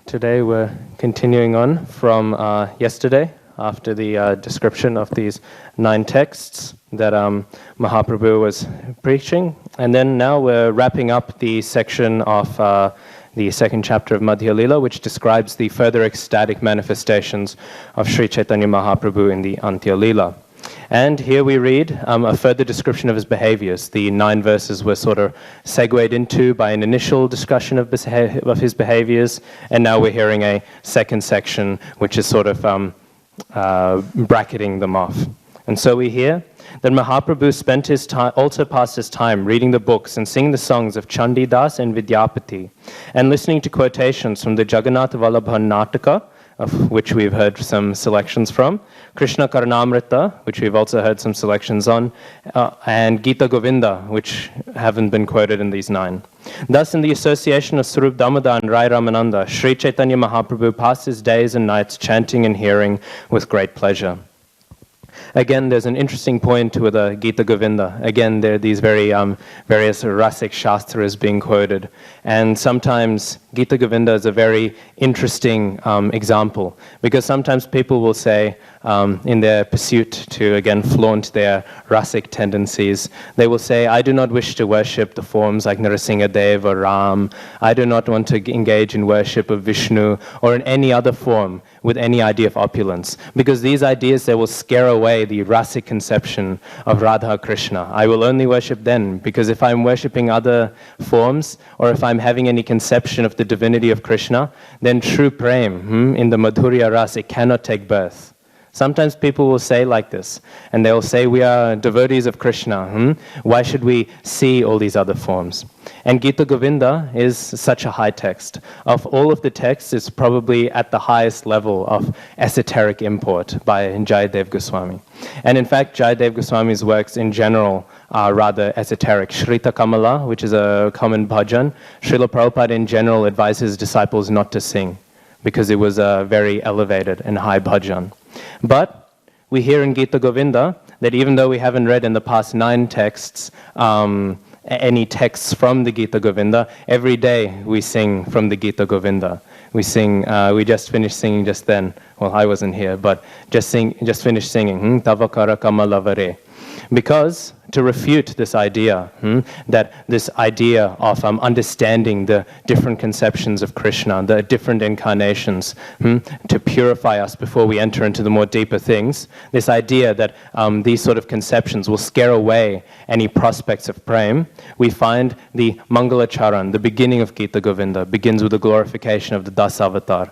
Today we're continuing on from yesterday after the description of these 9 texts that Mahaprabhu was preaching. And then now we're wrapping up the section of the second chapter of Madhya Lila, which describes the further ecstatic manifestations of Sri Caitanya Mahaprabhu in the Antya Lila. And here we read a further description of his behaviors. The 9 verses were sort of segued into by an initial discussion of his behaviors, and now we're hearing a second section which is sort of bracketing them off. And so we hear that Mahaprabhu spent his time, also passed his time reading the books and singing the songs of Chandidas and Vidyapati, and listening to quotations from the Jagannath Vallabha Nataka, of which we've heard some selections from, Krishna Karnamrita, which we've also heard some selections on, and Gita Govinda, which haven't been quoted in these 9. Thus, in the association of Swarup Damodar and Rai Ramananda, Sri Chaitanya Mahaprabhu passed his days and nights chanting and hearing with great pleasure. Again, there's an interesting point with Gita Govinda. Again, there are these very various rasic shastras being quoted. And sometimes Gita Govinda is a very interesting example, because sometimes people will say, in their pursuit to, again, flaunt their rasic tendencies, they will say, I do not wish to worship the forms like Narasimhadev or Ram. I do not want to engage in worship of Vishnu or in any other form with any idea of opulence, because these ideas, they will scare away the rasic conception of Radha Krishna. I will only worship then, because if I'm worshipping other forms, or if I'm having any conception of the divinity of Krishna, then true prem, in the Madhurya Ras, it cannot take birth. Sometimes people will say like this, and they'll say, we are devotees of Krishna. Why should we see all these other forms? And Gita Govinda is such a high text. Of all of the texts, it's probably at the highest level of esoteric import by Jayadev Goswami. And in fact, Jayadev Goswami's works in general are rather esoteric. Shrita Kamala, which is a common bhajan, Srila Prabhupada in general advised his disciples not to sing, because it was a very elevated and high bhajan. But we hear in Gita Govinda that even though we haven't read in the past 9 texts any texts from the Gita Govinda, every day we sing from the Gita Govinda. We sing. We just finished singing just then. Well, I wasn't here, but just finished singing. Tavakara Kamalavare. Because to refute this idea, that this idea of understanding the different conceptions of Krishna, the different incarnations, to purify us before we enter into the more deeper things, this idea that these sort of conceptions will scare away any prospects of prem, we find the Mangalacharan, the beginning of Gita Govinda, begins with the glorification of the Dasavatar,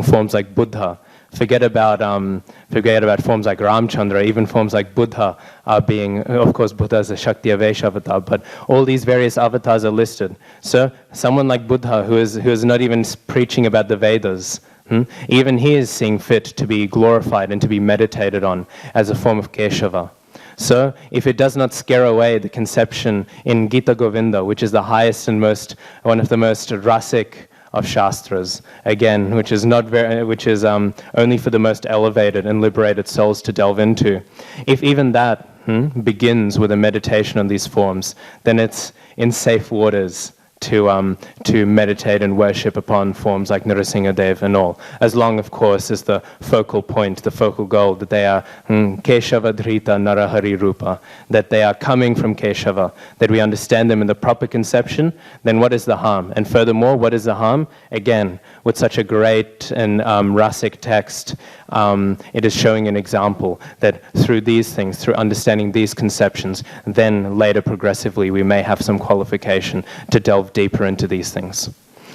forms like Buddha. Forget about forms like Ramchandra. Even forms like Buddha are being, of course, Buddha is a Shakti Avesh avatar, but all these various avatars are listed. So someone like Buddha, who is not even preaching about the Vedas, even he is seeing fit to be glorified and to be meditated on as a form of Keshava. So if it does not scare away the conception in Gita Govinda, which is the highest and one of the most rasic of shastras, again, which is only for the most elevated and liberated souls to delve into. If even that begins with a meditation on these forms, then it's in safe waters to meditate and worship upon forms like Narasimhadev and all, as long, of course, as the focal point, the focal goal, that they are Keshava Dhrita Narahari Rupa, that they are coming from Keshava, that we understand them in the proper conception, then what is the harm? And furthermore, what is the harm? Again, with such a great and rasic text, it is showing an example that through these things, through understanding these conceptions, then later progressively we may have some qualification to delve deeper into these things.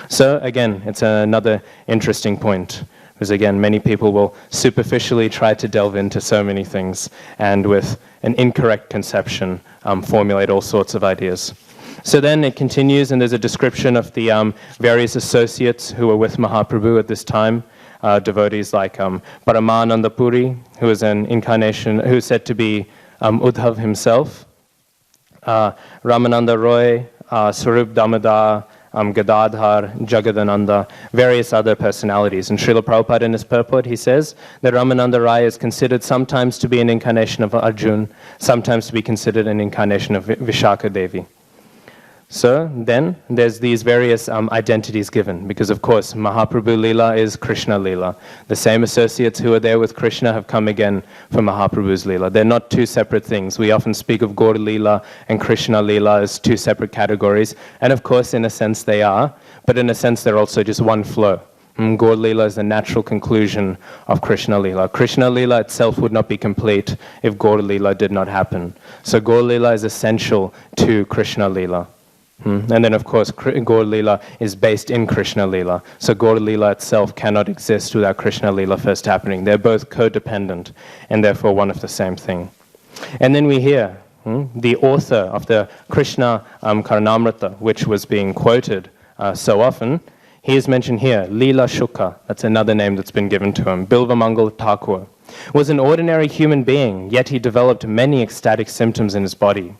So again, it's another interesting point, because again, many people will superficially try to delve into so many things, and with an incorrect conception formulate all sorts of ideas. So then it continues, and there's a description of the various associates who were with Mahaprabhu at this time. Devotees like Paramananda Puri, who is an incarnation, who is said to be Uddhav himself, Ramananda Roy, Swarup Damodar, Gadadhar, Jagadananda, various other personalities. And Srila Prabhupada in his purport, he says that Ramananda Rai is considered sometimes to be an incarnation of Arjun, sometimes to be considered an incarnation of Vishaka Devi. So then there's these various identities given, because of course Mahaprabhu Lila is Krishna Lila. The same associates who are there with Krishna have come again for Mahaprabhu's Lila. They're not two separate things. We often speak of Gaur Lila and Krishna Lila as two separate categories, and of course in a sense they are, but in a sense they're also just one flow. Gaur Lila is the natural conclusion of Krishna Lila. Krishna Lila itself would not be complete if Gaur Lila did not happen. So Gaur Lila is essential to Krishna Lila. And then, of course, Gaur Lila is based in Krishna Lila. So Gaur Lila itself cannot exist without Krishna Lila first happening. They're both codependent and therefore one of the same thing. And then we hear the author of the Krishna Caritamrita, which was being quoted so often. He is mentioned here, Lila Shukha, that's another name that's been given to him. Bilvamangal Thakur was an ordinary human being, yet he developed many ecstatic symptoms in his body.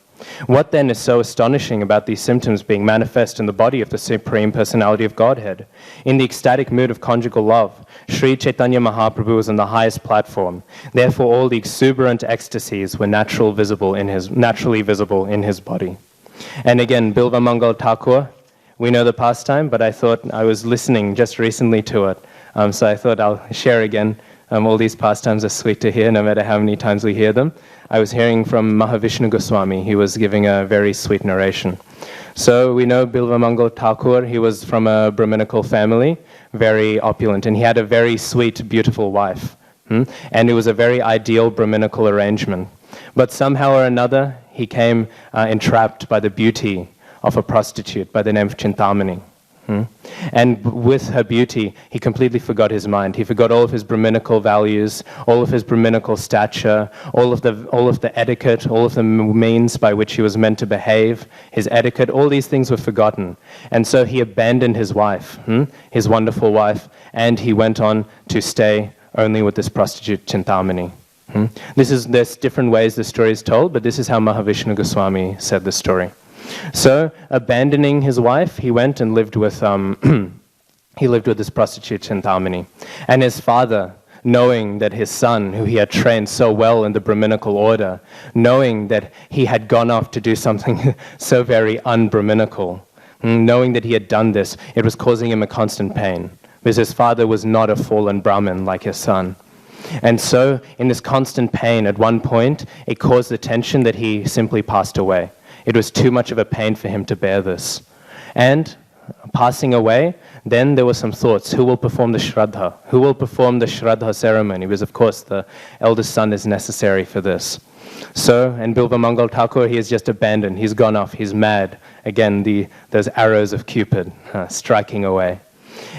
What then is so astonishing about these symptoms being manifest in the body of the Supreme Personality of Godhead? In the ecstatic mood of conjugal love, Sri Chaitanya Mahaprabhu was on the highest platform. Therefore, all the exuberant ecstasies were naturally visible in his body. And again, Bilvamangal Thakur, we know the pastime, but I thought I was listening just recently to it. So I thought I'll share again. All these pastimes are sweet to hear, no matter how many times we hear them. I was hearing from Mahavishnu Goswami. He was giving a very sweet narration. So we know Bilvamangal Thakur, he was from a Brahminical family, very opulent, and he had a very sweet, beautiful wife. And it was a very ideal Brahminical arrangement. But somehow or another, he came entrapped by the beauty of a prostitute by the name of Chintamani. And with her beauty, he completely forgot his mind. He forgot all of his Brahminical values, all of his Brahminical stature, all of the etiquette, all of the means by which he was meant to behave, his etiquette, all these things were forgotten. And so he abandoned his wife, his wonderful wife, and he went on to stay only with this prostitute Chintamani. There's different ways the story is told, but this is how Mahavishnu Goswami said the story. So, abandoning his wife, he went and lived with this prostitute Chintamani. And his father, knowing that his son, who he had trained so well in the Brahminical order, knowing that he had gone off to do something so very un-Brahminical, knowing that he had done this, it was causing him a constant pain, because his father was not a fallen Brahmin like his son. And so, in this constant pain, at one point, it caused the tension that he simply passed away. It was too much of a pain for him to bear this. And passing away, then there were some thoughts. Who will perform the Shraddha? Who will perform the Shraddha ceremony? Because, of course, the eldest son is necessary for this. So, and Bilvamangal Thakur, he is just abandoned. He's gone off. He's mad. Again, those arrows of Cupid striking away.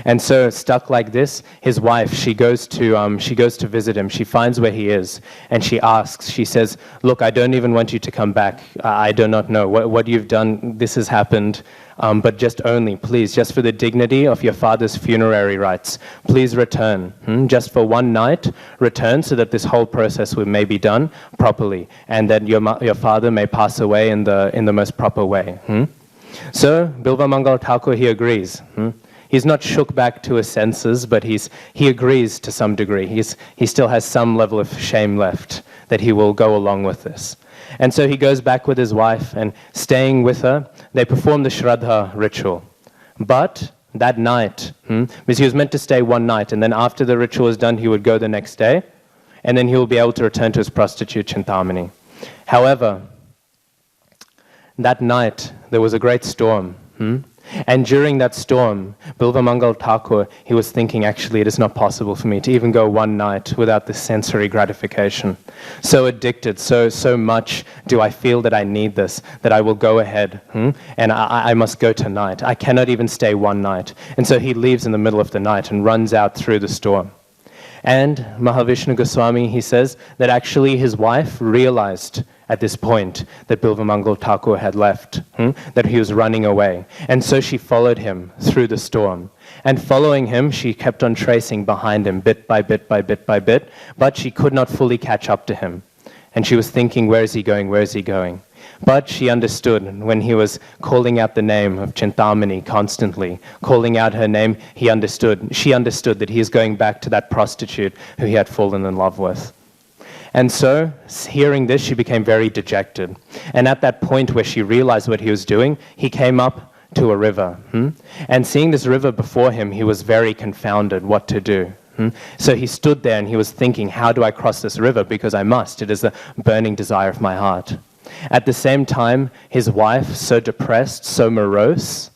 And so, stuck like this, his wife, she goes to visit him. She finds where he is, and she asks. She says, "Look, I don't even want you to come back. I do not know what you've done. This has happened, but just only, please, just for the dignity of your father's funerary rites, please return. Just for one night, return, so that this whole process may be done properly, and that your father may pass away in the most proper way." So, Bilvamangal Thakur, he agrees. He's not shook back to his senses, but he agrees to some degree. He still has some level of shame left that he will go along with this. And so he goes back with his wife, and staying with her, they perform the Shraddha ritual. But that night, because he was meant to stay one night, and then after the ritual is done, he would go the next day, and then he will be able to return to his prostitute Chintamani. However, that night, there was a great storm. And during that storm, Bilvamangal Thakur, he was thinking, actually, it is not possible for me to even go one night without this sensory gratification. So addicted, so much do I feel that I need this, that I will go ahead, and I must go tonight. I cannot even stay one night. And so he leaves in the middle of the night and runs out through the storm. And Mahavishnu Goswami, he says that actually his wife realized at this point that Bilvamangal Thakur had left, that he was running away. And so she followed him through the storm. And following him, she kept on tracing behind him bit by bit by bit by bit, but she could not fully catch up to him. And she was thinking, where is he going, where is he going? But she understood when he was calling out the name of Chintamani constantly, calling out her name, she understood that he is going back to that prostitute who he had fallen in love with. And so, hearing this, she became very dejected. And at that point where she realized what he was doing, he came up to a river. And seeing this river before him, he was very confounded what to do. So he stood there and he was thinking, how do I cross this river? Because I must. It is the burning desire of my heart. At the same time, his wife, so depressed, so morose,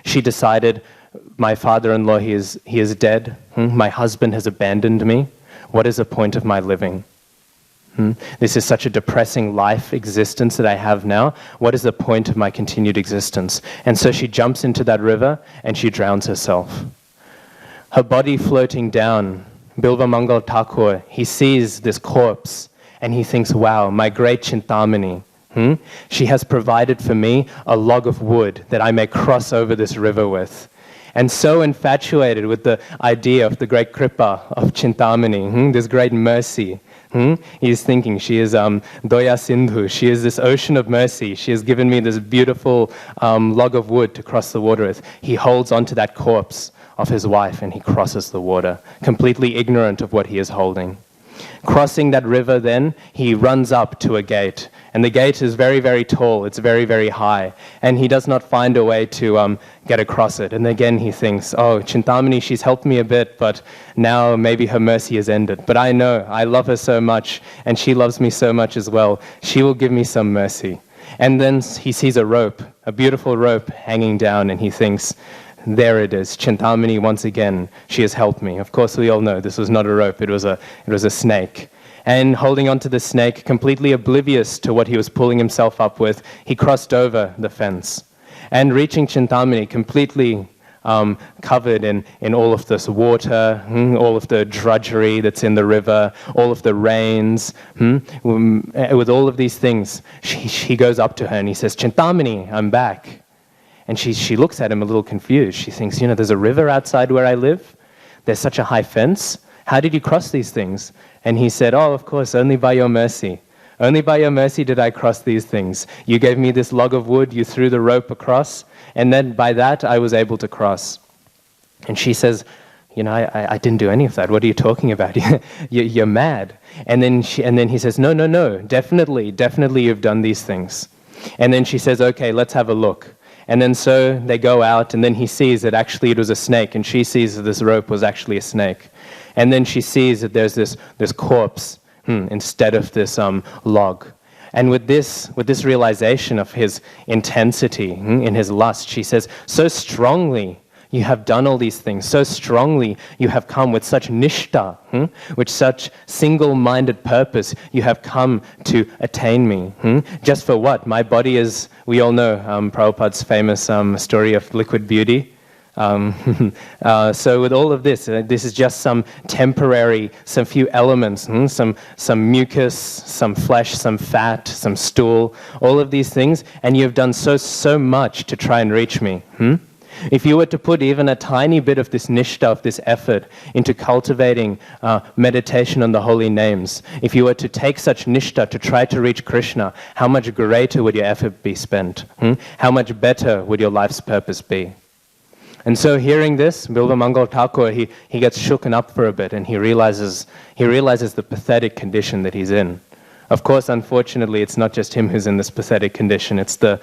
she decided, my father-in-law, he is dead. My husband has abandoned me. What is the point of my living? This is such a depressing life existence that I have now. What is the point of my continued existence? And so she jumps into that river and she drowns herself. Her body floating down, Bilva Mangal Thakur, he sees this corpse and he thinks, wow, my great Chintamani, she has provided for me a log of wood that I may cross over this river with. And so infatuated with the idea of the great Kripa of Chintamani, this great mercy, he's thinking, she is Doya Sindhu, she is this ocean of mercy, she has given me this beautiful log of wood to cross the water with. He holds onto that corpse of his wife and he crosses the water, completely ignorant of what he is holding. Crossing that river then, he runs up to a gate. And the gate is very, very tall, it's very, very high. And he does not find a way to get across it. And again he thinks, oh, Chintamani, she's helped me a bit, but now maybe her mercy has ended. But I know, I love her so much, and she loves me so much as well. She will give me some mercy. And then he sees a rope, a beautiful rope hanging down, and he thinks, there it is, Chintamani once again, she has helped me. Of course we all know this was not a rope, it was a snake. And holding onto the snake, completely oblivious to what he was pulling himself up with, he crossed over the fence. And reaching Chintamani, completely covered in all of this water, all of the drudgery that's in the river, all of the rains, with all of these things, he goes up to her and he says, Chintamani, I'm back. And she looks at him a little confused. She thinks, there's a river outside where I live. There's such a high fence. How did you cross these things? And he said, oh, of course, only by your mercy. Only by your mercy did I cross these things. You gave me this log of wood, you threw the rope across, and then by that I was able to cross. And she says, I didn't do any of that. What are you talking about? You're mad. And then he says, no, definitely you've done these things. And then she says, okay, let's have a look. And then so they go out, and then he sees that actually it was a snake, and she sees that this rope was actually a snake. And then she sees that there's this corpse instead of this log. And with this realization of his intensity in his lust, she says, so strongly you have done all these things, so strongly you have come with such nishta, with such single-minded purpose, you have come to attain me. Just for what? My body is, we all know Prabhupada's famous story of liquid beauty. So with all of this, this is just some temporary, some few elements, some mucus, some flesh, some fat, some stool, all of these things, and you've done so much to try and reach me. If you were to put even a tiny bit of this nishta, of this effort, into cultivating meditation on the holy names, if you were to take such nishta to try to reach Krishna, how much greater would your effort be spent? How much better would your life's purpose be? And so hearing this, Bilva Mangal Thakur, he gets shooken up for a bit, and he realizes the pathetic condition that he's in. Of course, unfortunately, it's not just him who's in this pathetic condition. It's the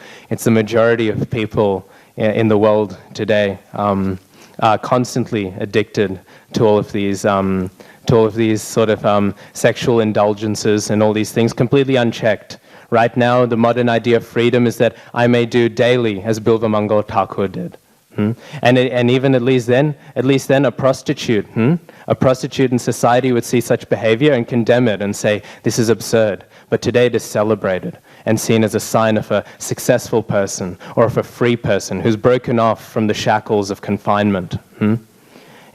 majority of people in the world today are constantly addicted to all of these sort of sexual indulgences and all these things, completely unchecked. Right now, the modern idea of freedom is that I may do daily as Bilva Mangal Thakur did. And even at least then, a prostitute in society would see such behavior and condemn it and say, this is absurd. But today it is celebrated and seen as a sign of a successful person or of a free person who's broken off from the shackles of confinement.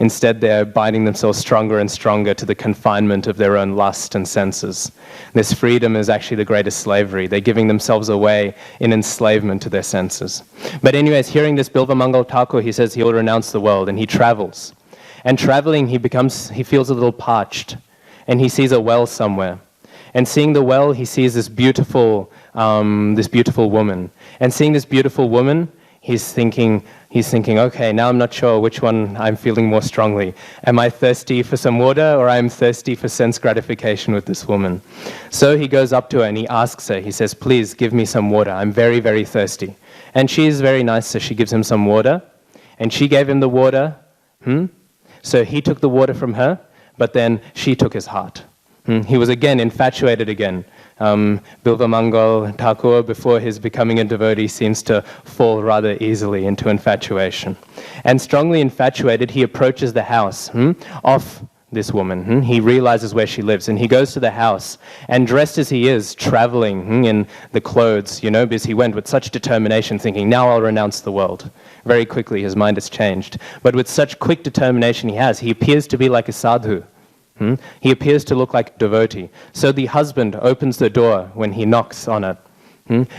Instead, they're binding themselves stronger and stronger to the confinement of their own lust and senses. This freedom is actually the greatest slavery. They're giving themselves away in enslavement to their senses. But anyways, hearing this, Bilva Mangal Thakur, he says he will renounce the world, and he travels. And traveling, he feels a little parched, and he sees a well somewhere. And seeing the well, he sees this beautiful woman. And seeing this beautiful woman, he's thinking, He's thinking, okay, now I'm not sure which one I'm feeling more strongly. Am I thirsty for some water, or I'm thirsty for sense gratification with this woman? So he goes up to her and he asks her, he says, please give me some water. I'm very, very thirsty. And she is very nice, so she gives him some water. And she gave him the water. So he took the water from her, but then she took his heart. He was again infatuated again. Bilvamangal Thakur, before his becoming a devotee, seems to fall rather easily into infatuation. And strongly infatuated, he approaches the house of this woman. He realizes where she lives, and he goes to the house, and dressed as he is, traveling in the clothes, because he went with such determination, thinking, now I'll renounce the world. Very quickly, his mind has changed. But with such quick determination he appears to be like a sadhu. He appears to look like a devotee. So the husband opens the door when he knocks on it.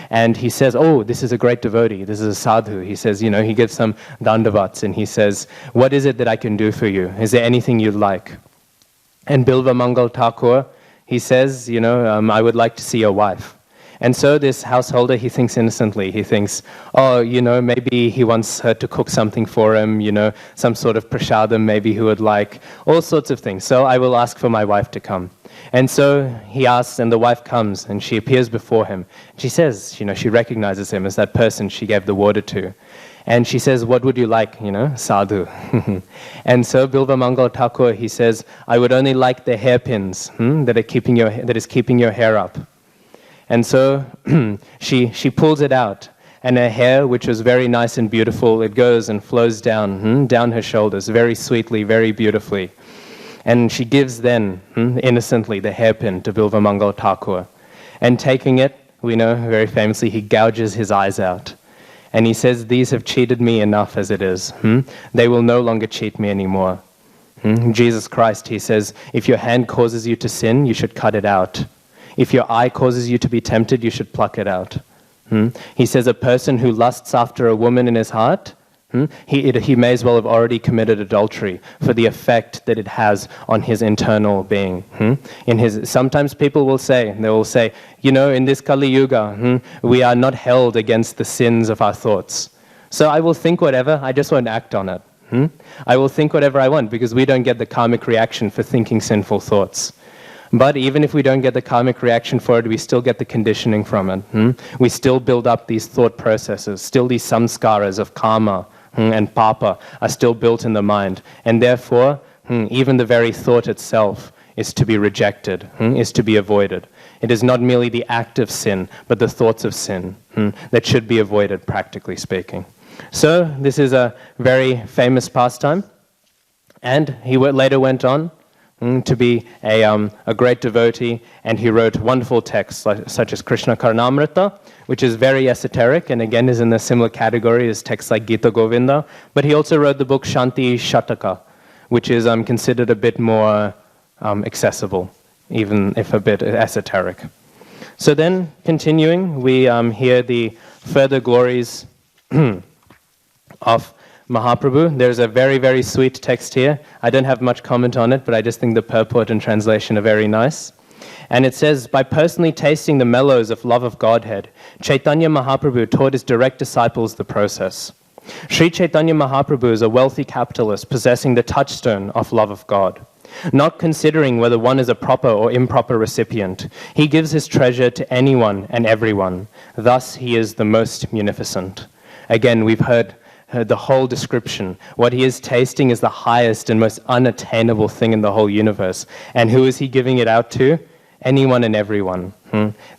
And he says, oh, this is a great devotee. This is a sadhu. He says, he gives some dandavats, and he says, what is it that I can do for you? Is there anything you'd like? And Bilva Mangal Thakur, he says, I would like to see your wife. And so this householder, he thinks innocently. He thinks, oh, maybe he wants her to cook something for him, some sort of prasadam maybe he would like, all sorts of things. So I will ask for my wife to come. And so he asks, and the wife comes, and she appears before him. She says, she recognizes him as that person she gave the water to. And she says, what would you like, sadhu? And so Bilva Mangal Thakur, he says, I would only like the hairpins that is keeping your hair up. And so she pulls it out, and her hair, which was very nice and beautiful, it goes and flows down her shoulders, very sweetly, very beautifully. And she gives then, innocently, the hairpin to Bilva Mangal Thakur. And taking it, we know very famously, he gouges his eyes out. And he says, these have cheated me enough as it is. They will no longer cheat me anymore. Jesus Christ, he says, if your hand causes you to sin, you should cut it out. If your eye causes you to be tempted, you should pluck it out. He says a person who lusts after a woman in his heart, he may as well have already committed adultery for the effect that it has on his internal being. Sometimes people will say, in this Kali Yuga, we are not held against the sins of our thoughts. So I will think whatever, I just won't act on it. I will think whatever I want, because we don't get the karmic reaction for thinking sinful thoughts. But even if we don't get the karmic reaction for it, we still get the conditioning from it. We still build up these thought processes. Still these samskaras of karma and papa are still built in the mind. And therefore, even the very thought itself is to be rejected, is to be avoided. It is not merely the act of sin, but the thoughts of sin that should be avoided, practically speaking. So this is a very famous pastime. And he later went on to be a great devotee, and he wrote wonderful texts such as Krishna Karnamrita, which is very esoteric and again is in a similar category as texts like Gita Govinda. But he also wrote the book Shanti Shataka, which is considered a bit more accessible, even if a bit esoteric. So then, continuing, we hear the further glories of Mahaprabhu. There's a very, very sweet text here. I don't have much comment on it, but I just think the purport and translation are very nice. And it says, by personally tasting the mellows of love of Godhead, Caitanya Mahaprabhu taught his direct disciples the process. Sri Caitanya Mahaprabhu is a wealthy capitalist possessing the touchstone of love of God. Not considering whether one is a proper or improper recipient, he gives his treasure to anyone and everyone. Thus, he is the most munificent. Again, we've heard the whole description. What he is tasting is the highest and most unattainable thing in the whole universe. And who is he giving it out to? Anyone and everyone.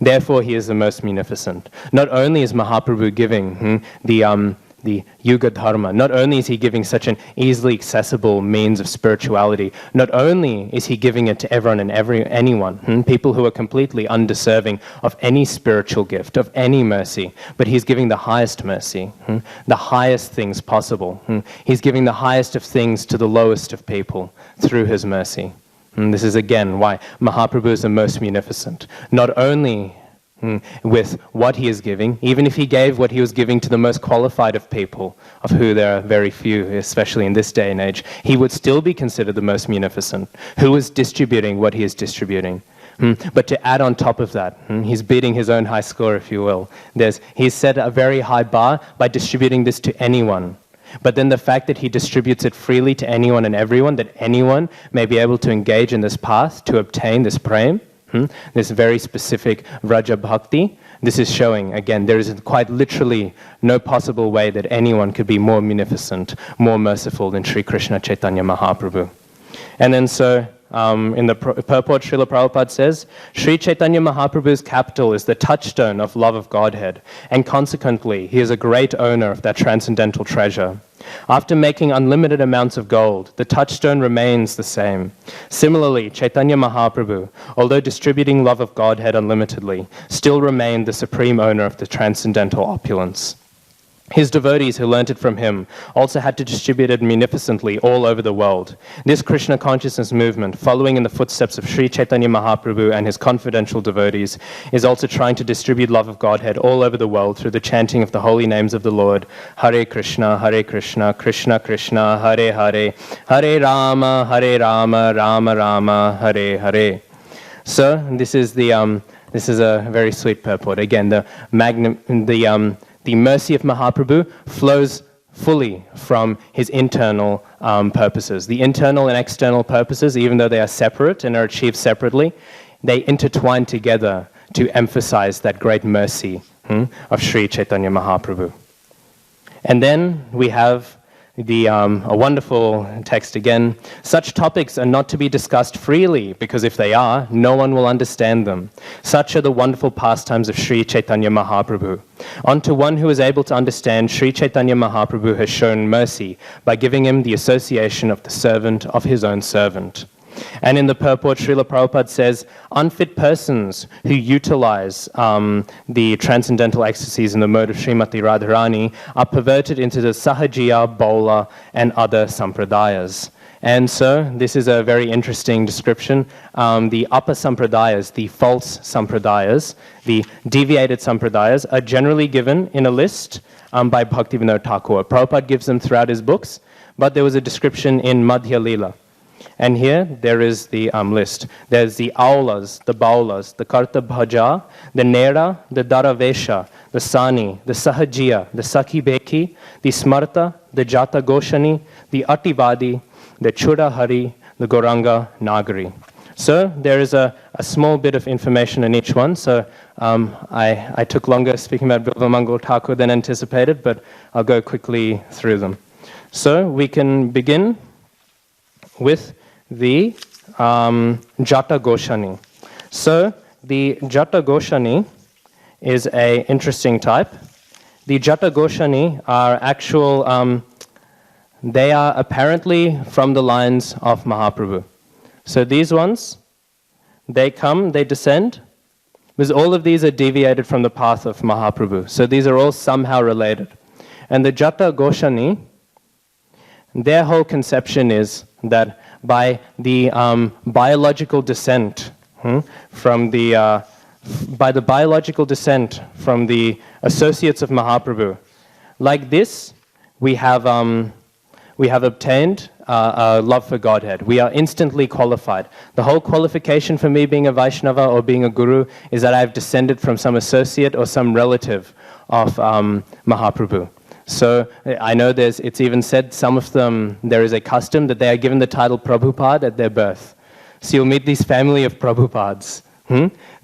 Therefore, he is the most munificent. Not only is Mahaprabhu giving the Yuga Dharma, not only is he giving such an easily accessible means of spirituality, not only is he giving it to everyone and anyone, people who are completely undeserving of any spiritual gift, of any mercy, but he's giving the highest mercy, the highest things possible. He's giving the highest of things to the lowest of people through his mercy. And this is again why Mahaprabhu is the most munificent. Not only with what he is giving, even if he gave what he was giving to the most qualified of people, of who there are very few, especially in this day and age, he would still be considered the most munificent, who is distributing what he is distributing. But to add on top of that, he's beating his own high score, if you will. He's set a very high bar by distributing this to anyone. But then the fact that he distributes it freely to anyone and everyone, that anyone may be able to engage in this path to obtain this prem, this very specific Vraja Bhakti, this is showing, again, there is quite literally no possible way that anyone could be more munificent, more merciful than Sri Krishna Chaitanya Mahaprabhu. And then so, in the purport, Srila Prabhupada says, Sri Chaitanya Mahaprabhu's capital is the touchstone of love of Godhead, and consequently, he is a great owner of that transcendental treasure. After making unlimited amounts of gold, the touchstone remains the same. Similarly, Chaitanya Mahaprabhu, although distributing love of Godhead unlimitedly, still remained the supreme owner of the transcendental opulence. His devotees who learnt it from him also had to distribute it munificently all over the world. This Krishna consciousness movement, following in the footsteps of Sri Chaitanya Mahaprabhu and his confidential devotees, is also trying to distribute love of Godhead all over the world through the chanting of the holy names of the Lord, Hare Krishna, Krishna Krishna, Hare Hare, Hare Rama, Rama Rama, Hare Hare. So this is a very sweet purport. Again, the mercy of Mahaprabhu flows fully from his internal purposes. The internal and external purposes, even though they are separate and are achieved separately, they intertwine together to emphasize that great mercy of Sri Chaitanya Mahaprabhu. And then we have a wonderful text again. Such topics are not to be discussed freely, because if they are, no one will understand them. Such are the wonderful pastimes of Sri Chaitanya Mahaprabhu. Unto one who is able to understand, Sri Chaitanya Mahaprabhu has shown mercy by giving him the association of the servant of his own servant. And in the purport, Srila Prabhupada says, unfit persons who utilize the transcendental ecstasies in the mode of Srimati Radharani are perverted into the Sahajiya, Bola, and other sampradayas. And so, this is a very interesting description. The upper sampradayas, the false sampradayas, the deviated sampradayas, are generally given in a list by Bhaktivinoda Thakur. Prabhupada gives them throughout his books, but there was a description in Madhya Lila. And here, there is the list. There's the Aulas, the Baulas, the Karta Bhaja, the Nera, the Daravesha, the Sani, the Sahajiya, the Sakhi Beki, the Smarta, the Jata Goshani, the Ativadi, the Chura Hari, the Goranga Nagari. So there is a small bit of information in each one. So I took longer speaking about Bilvamangal Thakur than anticipated, but I'll go quickly through them. So we can begin with the Jata Goshani. So the Jata Goshani is an interesting type. The Jata Goshani are actual, they are apparently from the lines of Mahaprabhu. So these ones, they come, they descend, because all of these are deviated from the path of Mahaprabhu. So these are all somehow related. And the Jata Goshani, their whole conception is that by the biological descent from the biological descent from the associates of Mahaprabhu, like this, we have obtained a love for Godhead. We are instantly qualified. The whole qualification for me being a Vaishnava or being a guru is that I've descended from some associate or some relative of Mahaprabhu. So I know it's even said, some of them, there is a custom that they are given the title Prabhupada at their birth. So you'll meet this family of Prabhupads.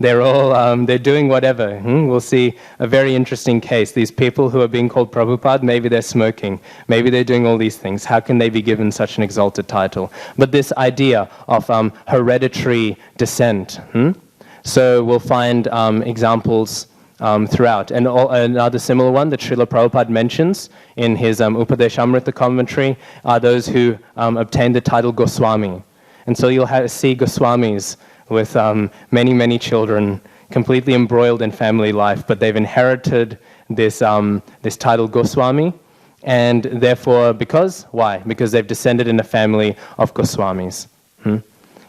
They're all, they're doing whatever. We'll see a very interesting case. These people who are being called Prabhupada, maybe they're smoking, maybe they're doing all these things. How can they be given such an exalted title? But this idea of hereditary descent. So we'll find examples throughout. And another similar one that Srila Prabhupada mentions in his Upadeshamrita commentary are those who obtained the title Goswami. And so you'll see Goswamis with many, many children, completely embroiled in family life, but they've inherited this title Goswami, and therefore, why? Because they've descended in a family of Goswamis.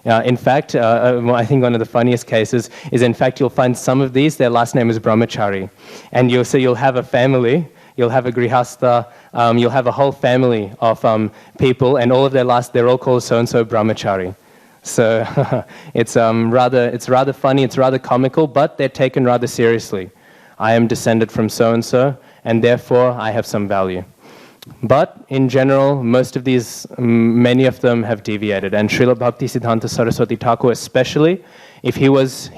In fact, I think one of the funniest cases is, in fact, you'll find some of these, their last name is Brahmachari. And you'll have a family, you'll have a grihastha, you'll have a whole family of people, and all of they're all called so-and-so Brahmachari. So it's rather funny, it's rather comical, but they're taken rather seriously. I am descended from so-and-so, and therefore I have some value. But in general, many of them have deviated. And Srila Bhaktisiddhanta Saraswati Thakur especially, if he was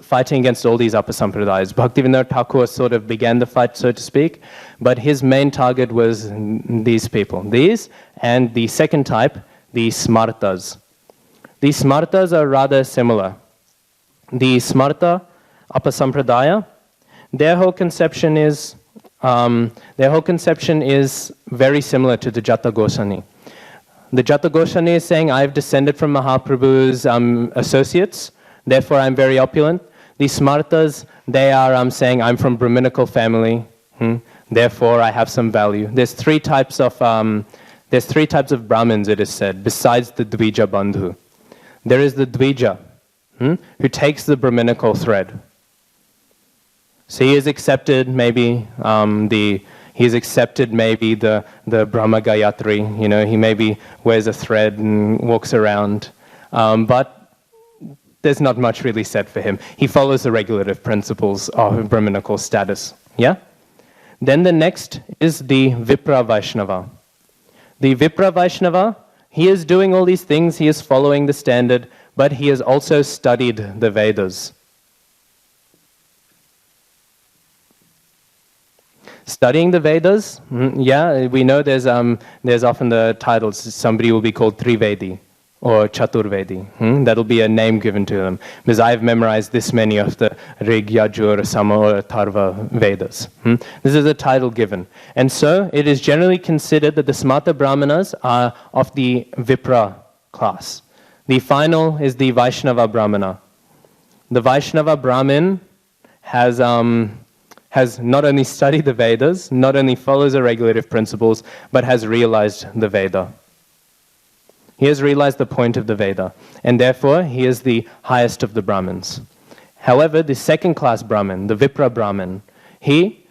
fighting against all these upper sampradayas. Bhaktivinoda Thakur sort of began the fight, so to speak, but his main target was these people. These, and the second type, the Smartas. The Smartas are rather similar. The Smarta, upper sampradaya, their whole conception is very similar to the Jata Goswami. The Jata Goswami is saying, I've descended from Mahaprabhu's associates, therefore I'm very opulent. The Smartas, they are saying, I'm from Brahminical family, therefore I have some value. There's three types of Brahmins, it is said, besides the Dvija Bandhu. There is the Dvija, who takes the Brahminical thread. So he has accepted maybe the Brahma Gayatri, he maybe wears a thread and walks around, but there's not much really said for him. He follows the regulative principles of Brahminical status. Yeah? Then the next is the Vipra Vaishnava. The Vipra Vaishnava, he is doing all these things, he is following the standard, but he has also studied the Vedas. Studying the Vedas, we know there's often the titles, somebody will be called Trivedi or Chaturvedi. That'll be a name given to them. Because I've memorized this many of the Rig, Yajur, Sama or Tharva Vedas. This is a title given. And so it is generally considered that the Smarta Brahmanas are of the Vipra class. The final is the Vaishnava Brahmana. The Vaishnava Brahmin has not only studied the Vedas, not only follows the regulative principles, but has realized the Veda. He has realized the point of the Veda, and therefore he is the highest of the Brahmins. However, the second class Brahmin, the Vipra Brahmin, he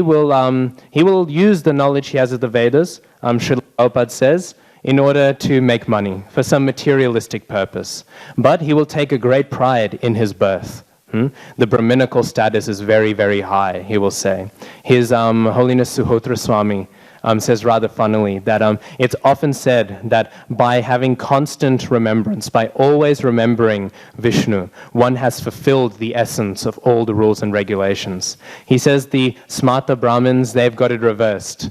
will use the knowledge he has of the Vedas, Srila Prabhupada says, in order to make money for some materialistic purpose. But he will take a great pride in his birth. The Brahminical status is very, very high, he will say. His Holiness Suhotra Swami says rather funnily that it's often said that by having constant remembrance, by always remembering Vishnu, one has fulfilled the essence of all the rules and regulations. He says the Smarta Brahmins, they've got it reversed.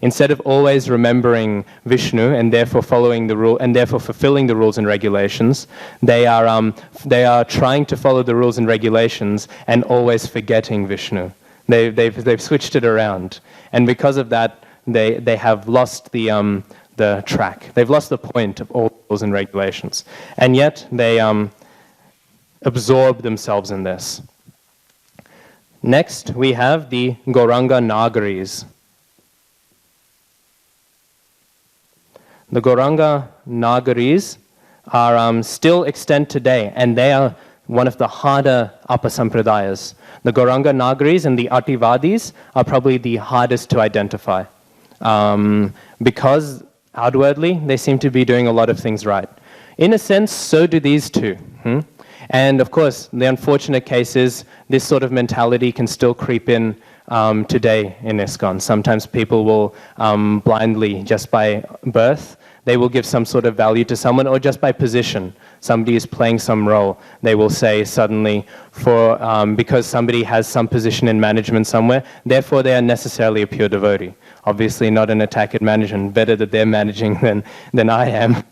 Instead of always remembering Vishnu and therefore following the rule and therefore fulfilling the rules and regulations, they are trying to follow the rules and regulations and always forgetting Vishnu. They've switched it around, and because of that, they have lost the track. They've lost the point of all rules and regulations, and yet they absorb themselves in this. Next, we have the Gauranga Nagaris. The Gauranga Nagaris are still extant today, and they are one of the harder upper sampradayas. The Gauranga Nagaris and the Ativadis are probably the hardest to identify, because outwardly they seem to be doing a lot of things right. In a sense, so do these two. And of course, the unfortunate case is this sort of mentality can still creep in today in ISKCON. Sometimes people will blindly, just by birth, they will give some sort of value to someone, or just by position. Somebody is playing some role. They will say suddenly, because somebody has some position in management somewhere, therefore they are necessarily a pure devotee. Obviously not an attack at management, better that they're managing than I am.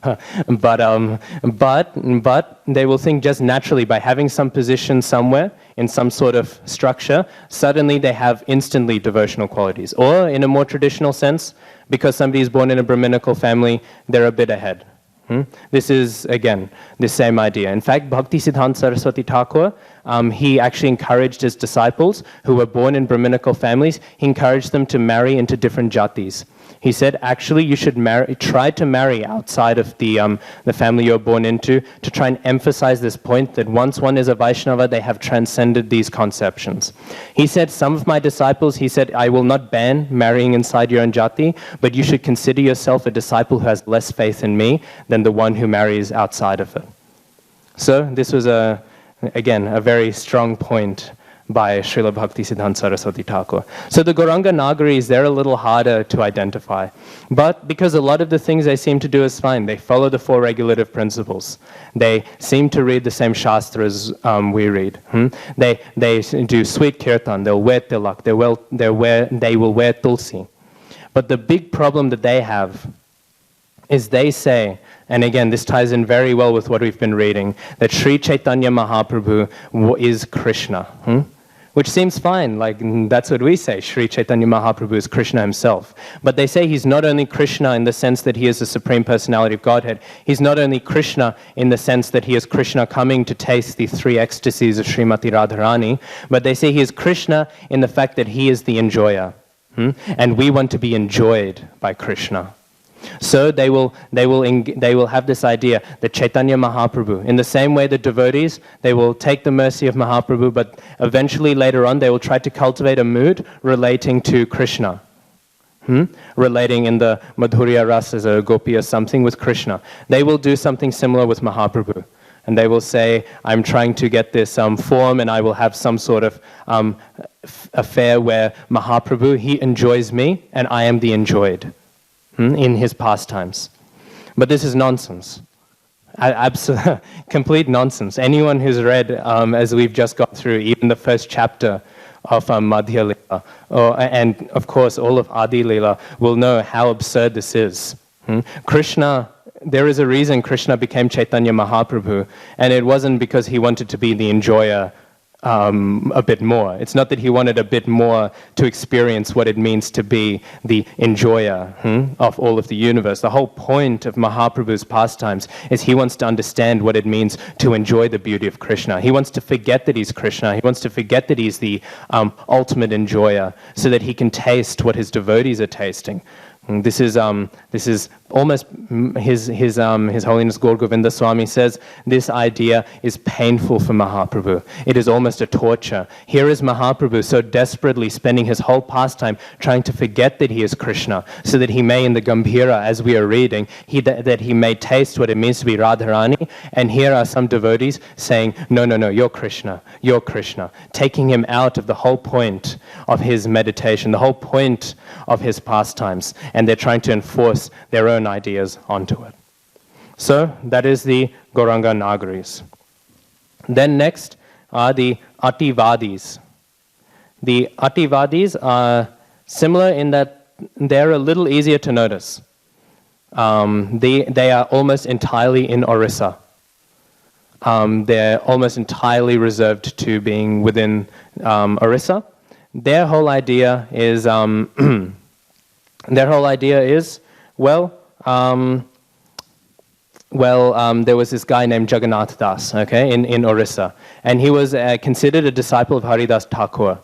But they will think just naturally, by having some position somewhere, in some sort of structure, suddenly they have instantly devotional qualities. Or in a more traditional sense, because somebody is born in a Brahminical family, they're a bit ahead. This is, again, the same idea. In fact, Bhaktisiddhanta Saraswati Thakur, he actually encouraged his disciples who were born in Brahminical families, he encouraged them to marry into different jatis. He said, actually, you should try to marry outside of the family you're born into, to try and emphasize this point that once one is a Vaishnava, they have transcended these conceptions. He said, some of my disciples, he said, I will not ban marrying inside your own jati, but you should consider yourself a disciple who has less faith in me than the one who marries outside of it. So this was, again, a very strong point by Srila Bhaktisiddhanta Saraswati Thakur. So the Gauranga Nagaris, they're a little harder to identify. But because a lot of the things they seem to do is fine. They follow the four regulative principles. They seem to read the same shastras we read. They do sweet kirtan, they'll wear tilak, they will wear tulsi. But the big problem that they have is they say, and again, this ties in very well with what we've been reading, that Sri Chaitanya Mahaprabhu is Krishna. Which seems fine, like that's what we say, Sri Chaitanya Mahaprabhu is Krishna himself. But they say he's not only Krishna in the sense that he is the Supreme Personality of Godhead, he's not only Krishna in the sense that he is Krishna coming to taste the three ecstasies of Srimati Radharani, but they say he is Krishna in the fact that he is the enjoyer. And we want to be enjoyed by Krishna. So they will have this idea that Chaitanya Mahaprabhu, in the same way the devotees, they will take the mercy of Mahaprabhu, but eventually later on they will try to cultivate a mood relating to Krishna. Relating in the Madhurya Rasa as a gopi or something with Krishna. They will do something similar with Mahaprabhu. And they will say, I'm trying to get this form and I will have some sort of affair where Mahaprabhu, he enjoys me and I am the enjoyed. In his pastimes. But this is nonsense. Absolute, complete nonsense. Anyone who's read, as we've just got through, even the first chapter of Madhya Lila, and of course all of Adi Lila, will know how absurd this is. Krishna, there is a reason Krishna became Chaitanya Mahaprabhu, and it wasn't because he wanted to be the enjoyer a bit more. It's not that he wanted a bit more to experience what it means to be the enjoyer of all of the universe. The whole point of Mahaprabhu's pastimes is he wants to understand what it means to enjoy the beauty of Krishna. He wants to forget that he's Krishna. He wants to forget that he's the ultimate enjoyer so that he can taste what his devotees are tasting. This is almost His Holiness Gaur Govinda Swami says this idea is painful for Mahaprabhu. It is almost a torture. Here is Mahaprabhu so desperately spending his whole pastime trying to forget that he is Krishna, so that he may in the Gambhira, as we are reading, that he may taste what it means to be Radharani. And here are some devotees saying, no, you're Krishna, taking him out of the whole point of his meditation, the whole point of his pastimes. And they're trying to enforce their own ideas onto it. So that is the Gauranga Nagaris. Then next are the Ativadis. The Ativadis are similar in that they're a little easier to notice. They are almost entirely in Orissa. They're almost entirely reserved to being within Orissa. Their whole idea is there was this guy named Jagannath Das, in Orissa, and he was considered a disciple of Haridas Thakur.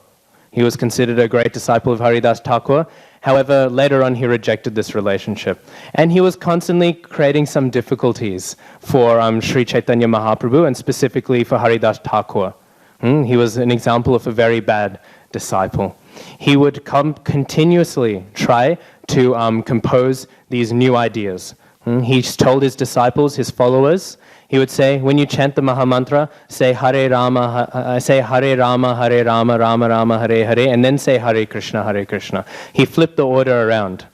He was considered a great disciple of Haridas Thakur. However, later on he rejected this relationship, and he was constantly creating some difficulties for Sri Chaitanya Mahaprabhu, and specifically for Haridas Thakur. He was an example of a very bad disciple. He would continuously try to compose these new ideas. He told his disciples, his followers, he would say, when you chant the Mahamantra, say Hare Rama, Hare Rama, Rama Rama, Hare Hare, and then say Hare Krishna, Hare Krishna. He flipped the order around.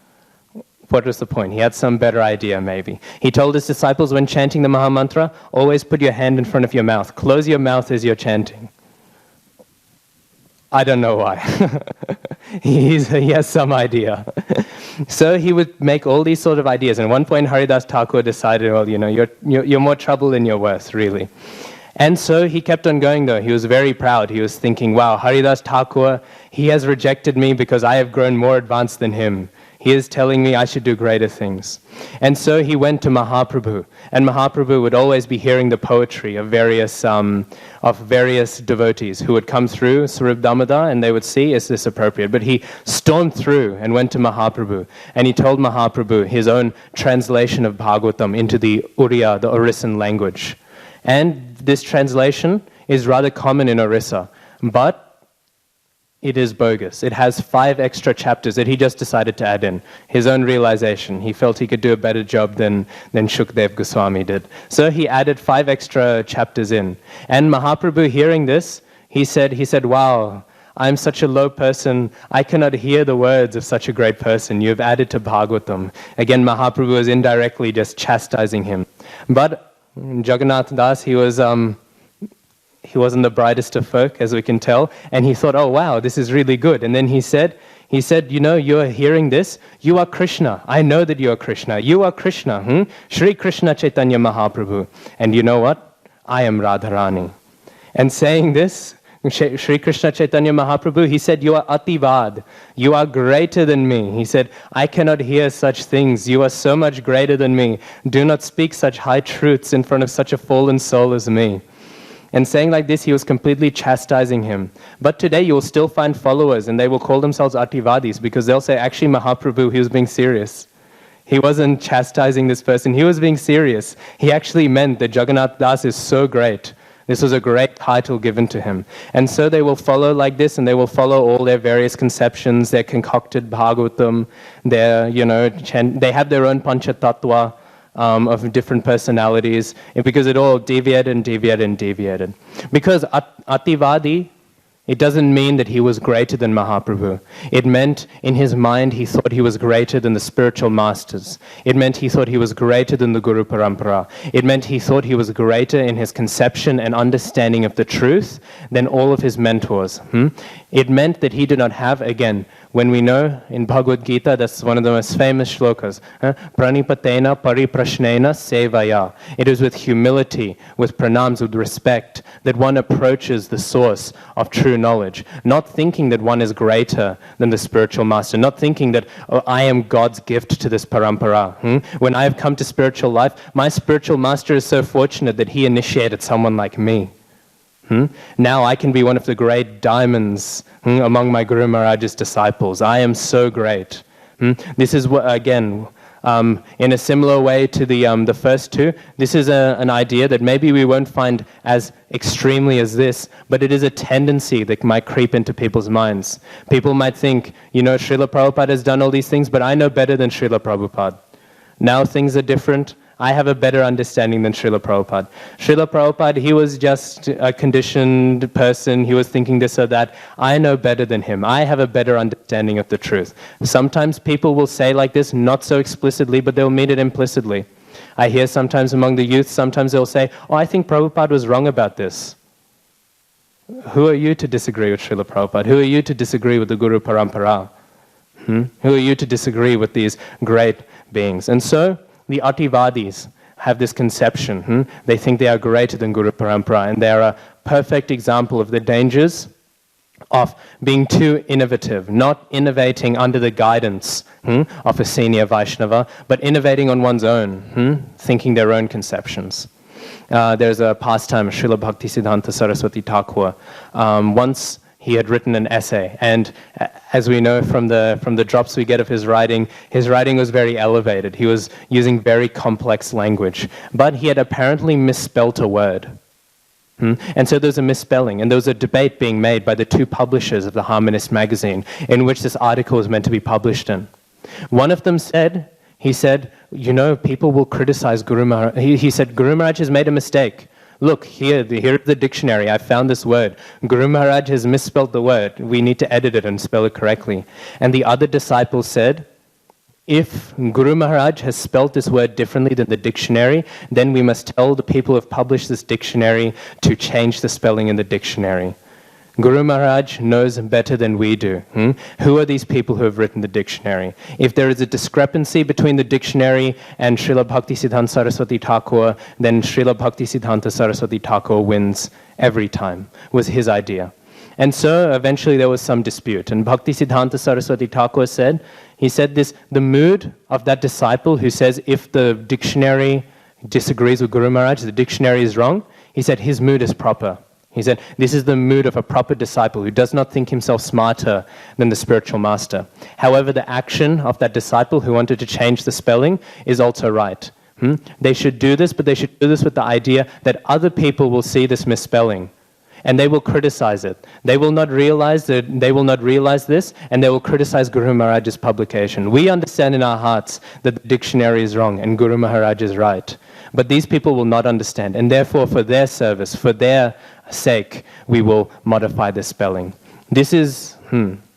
What was the point? He had some better idea, maybe. He told his disciples, when chanting the Mahamantra, always put your hand in front of your mouth. Close your mouth as you're chanting. I don't know why. He has some idea. So he would make all these sort of ideas. And at one point, Haridas Thakur decided, well, you're more trouble than you're worth, really. And so he kept on going, though. He was very proud. He was thinking, wow, Haridas Thakur, he has rejected me because I have grown more advanced than him. He is telling me I should do greater things. And so he went to Mahaprabhu. And Mahaprabhu would always be hearing the poetry of various devotees who would come through Surab Damodar, and they would see, is this appropriate? But he stormed through and went to Mahaprabhu. And he told Mahaprabhu his own translation of Bhagavatam into the Uriya, the Orissan language. And this translation is rather common in Orissa. But it is bogus. It has 5 extra chapters that he just decided to add in. His own realization. He felt he could do a better job than Shukdev Goswami did. So he added 5 extra chapters in. And Mahaprabhu, hearing this, he said, wow, I'm such a low person, I cannot hear the words of such a great person. You have added to Bhagavatam. Again, Mahaprabhu was indirectly just chastising him. But Jagannath Das, he wasn't the brightest of folk, as we can tell, and he thought, oh wow, this is really good. And then he said, you are hearing this, you are Krishna. I know that you are Krishna. You are Krishna. Shri Krishna Caitanya Mahaprabhu. And you know what? I am Radharani. And saying this, Shri Krishna Caitanya Mahaprabhu, he said, you are Ativad. You are greater than me. He said, I cannot hear such things. You are so much greater than me. Do not speak such high truths in front of such a fallen soul as me. And saying like this, he was completely chastising him. But today you will still find followers, and they will call themselves Ativadis, because they'll say, actually, Mahaprabhu, he was being serious. He wasn't chastising this person. He was being serious. He actually meant that Jagannath Das is so great. This was a great title given to him. And so they will follow like this, and they will follow all their various conceptions, their concocted Bhagavatam, they have their own Panchatattva of different personalities, because it all deviated. Because Ativadi, it doesn't mean that he was greater than Mahaprabhu. It meant in his mind he thought he was greater than the spiritual masters. It meant he thought he was greater than the Guru Parampara. It meant he thought he was greater in his conception and understanding of the truth than all of his mentors. It meant that he did not have, again, when we know in Bhagavad Gita, that's one of the most famous shlokas, Pranipatena pariprashnena sevaya. It is with humility, with pranams, with respect, that one approaches the source of true knowledge, not thinking that one is greater than the spiritual master, not thinking that, oh, I am God's gift to this parampara. When I have come to spiritual life, my spiritual master is so fortunate that he initiated someone like me. Now I can be one of the great diamonds among my Guru Maharaj's disciples. I am so great. This is what, again, in a similar way to the first two, this is an idea that maybe we won't find as extremely as this, but it is a tendency that might creep into people's minds. People might think, Srila Prabhupada has done all these things, but I know better than Srila Prabhupada. Now things are different. I have a better understanding than Srila Prabhupada. Srila Prabhupada, he was just a conditioned person. He was thinking this or that. I know better than him. I have a better understanding of the truth. Sometimes people will say like this, not so explicitly, but they'll mean it implicitly. I hear sometimes among the youth, sometimes they'll say, oh, I think Prabhupada was wrong about this. Who are you to disagree with Srila Prabhupada? Who are you to disagree with the Guru Parampara? Who are you to disagree with these great beings? And so, the Ativadis have this conception. They think they are greater than Guru Parampara, and they are a perfect example of the dangers of being too innovative, not innovating under the guidance of a senior Vaishnava, but innovating on one's own, thinking their own conceptions. There's a pastime, Srila Bhaktisiddhanta Saraswati Thakur. Once he had written an essay, and as we know from the drops we get of his writing was very elevated. He was using very complex language, but he had apparently misspelt a word. And so there was a misspelling, and there was a debate being made by the two publishers of the Harmonist magazine in which this article was meant to be published in. One of them said, people will criticize Guru Maharaj. He said, Guru Maharaj has made a mistake. Look, here's the dictionary. I found this word. Guru Maharaj has misspelled the word. We need to edit it and spell it correctly. And the other disciple said, if Guru Maharaj has spelled this word differently than the dictionary, then we must tell the people who have published this dictionary to change the spelling in the dictionary. Guru Maharaj knows better than we do. Who are these people who have written the dictionary? If there is a discrepancy between the dictionary and Srila Bhaktisiddhanta Saraswati Thakur, then Srila Bhaktisiddhanta Saraswati Thakur wins every time, was his idea. And so eventually there was some dispute. And Bhaktisiddhanta Saraswati Thakur said, the mood of that disciple who says if the dictionary disagrees with Guru Maharaj, the dictionary is wrong, he said his mood is proper. He said, this is the mood of a proper disciple who does not think himself smarter than the spiritual master. However, the action of that disciple who wanted to change the spelling is also right. They should do this, but they should do this with the idea that other people will see this misspelling. And they will criticize it. They will not realize this, and they will criticize Guru Maharaj's publication. We understand in our hearts that the dictionary is wrong and Guru Maharaj is right. But these people will not understand, and therefore for their service, for their sake, we will modify the spelling. This is,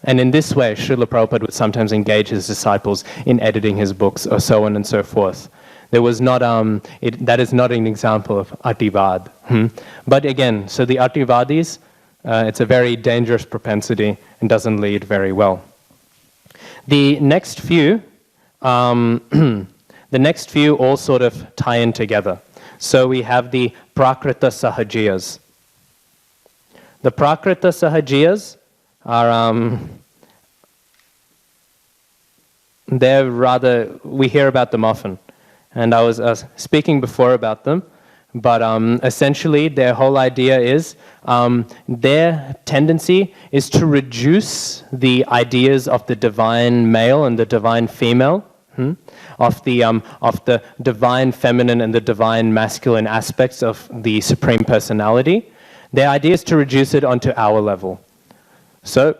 And in this way, Srila Prabhupada would sometimes engage his disciples in editing his books, or so on and so forth. There was not, that is not an example of Ativad. But again, so the Ativadis, it's a very dangerous propensity and doesn't lead very well. The next few, all sort of tie in together. So we have the Prakrita Sahajiyas. The Prakrita Sahajiyas are, they're rather, we hear about them often. And I was speaking before about them, but essentially their whole idea is, their tendency is to reduce the ideas of the divine male and the divine female, of the divine feminine and the divine masculine aspects of the Supreme Personality. Their idea is to reduce it onto our level. So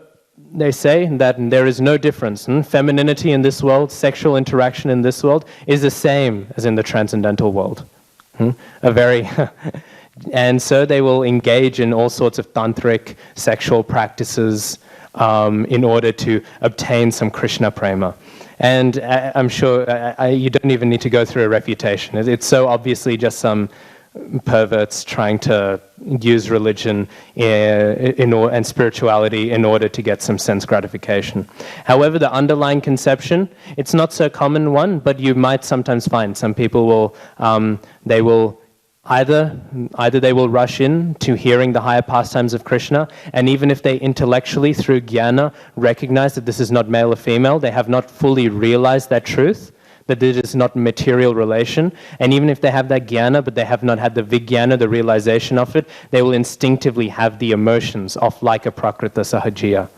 they say that there is no difference. Femininity in this world, sexual interaction in this world is the same as in the transcendental world. And so they will engage in all sorts of tantric sexual practices in order to obtain some Krishna prema. And I'm sure you don't even need to go through a refutation. It's so obviously just some perverts trying to use religion and spirituality in order to get some sense gratification. However, the underlying conception, it's not so common one, but you might sometimes find some people will, they will either they will rush in to hearing the higher pastimes of Krishna, and even if they intellectually, through jnana, recognize that this is not male or female, they have not fully realized that truth, that it is not material relation. And even if they have that jnana, but they have not had the vijnana, the realization of it, they will instinctively have the emotions of like a prakrita sahajiya.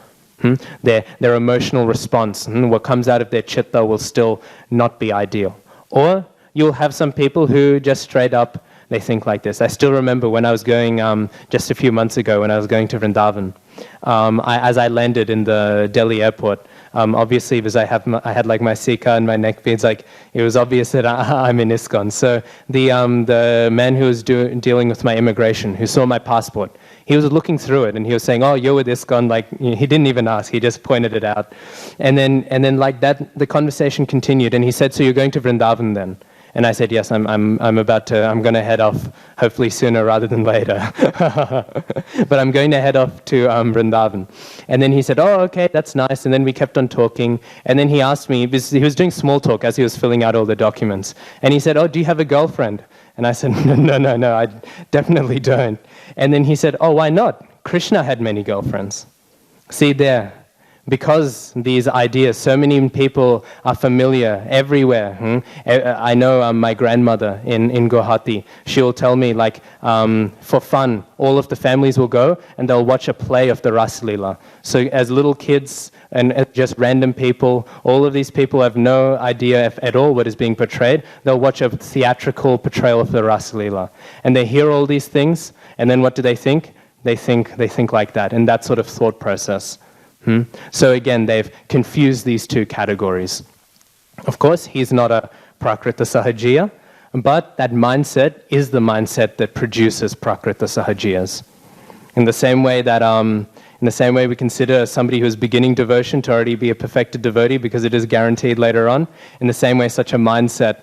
Their emotional response, what comes out of their chitta will still not be ideal. Or you'll have some people who just straight up, they think like this. I still remember when I was going, just a few months ago, when I was going to Vrindavan, as I landed in the Delhi airport, obviously, because I had like my sika and my neck beads, like it was obvious that I'm in ISKCON. So the man who was dealing with my immigration, who saw my passport, he was looking through it and he was saying, "Oh, you're with ISKCON." Like he didn't even ask; he just pointed it out. And then like that, the conversation continued, and he said, "So you're going to Vrindavan then?" And I said, "Yes, I'm going to head off, hopefully sooner rather than later." But I'm going to head off to Vrindavan. And then he said, "Oh, okay, that's nice." And then we kept on talking. And then he asked me, he was doing small talk as he was filling out all the documents. And he said, "Oh, do you have a girlfriend?" And I said, No, I definitely don't. And then he said, "Oh, why not? Krishna had many girlfriends." See there. Because these ideas, so many people are familiar everywhere. I know my grandmother in Guwahati, she will tell me, like, for fun, all of the families will go and they'll watch a play of the Ras Lila. So as little kids and just random people, all of these people have no idea at all what is being portrayed. They'll watch a theatrical portrayal of the Ras Lila. And they hear all these things, and then what do they think? They think like that, in that sort of thought process. So again, they've confused these two categories. Of course, he's not a prakrita sahajiya, but that mindset is the mindset that produces prakrita sahajiyas. In the same way we consider somebody who is beginning devotion to already be a perfected devotee because it is guaranteed later on. In the same way, such a mindset,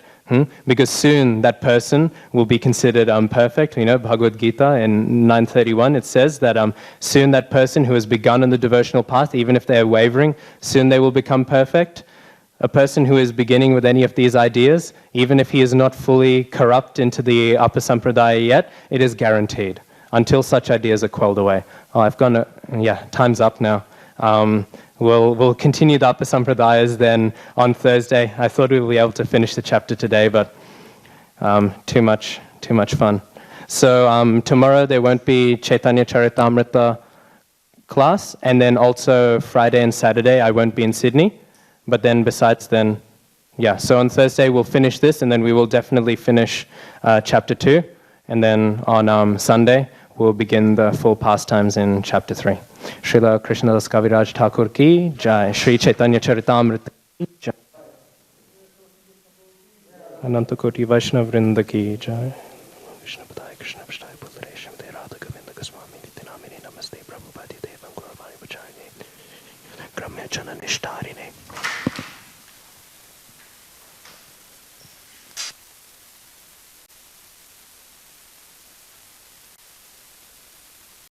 because soon that person will be considered perfect. You know, Bhagavad Gita in 931, it says that soon that person who has begun on the devotional path, even if they are wavering, soon they will become perfect. A person who is beginning with any of these ideas, even if he is not fully corrupt into the upper sampradaya yet, it is guaranteed, until such ideas are quelled away. Oh, time's up now. We'll continue the Upper Sampradayas then on Thursday. I thought we would be able to finish the chapter today, but too much fun. So tomorrow there won't be Caitanya Caritamrita class, and then also Friday and Saturday I won't be in Sydney. But then besides then, so on Thursday we'll finish this, and then we will definitely finish chapter 2. And then on Sunday, we'll begin the full pastimes in chapter 3. Srila Krishnadas Kaviraj Thakur ki jai, Sri Caitanya Caritamrita ki jai, Ananta Koti Vaishnav Vrinda ki jai, Krishna Padaya Krishna Pashtaya Putare Shimate Radha Govinda Goswami Nitinamini Namaste Prabhupada Devam Gauravani Vacharine Gramya Jana Nishtarine.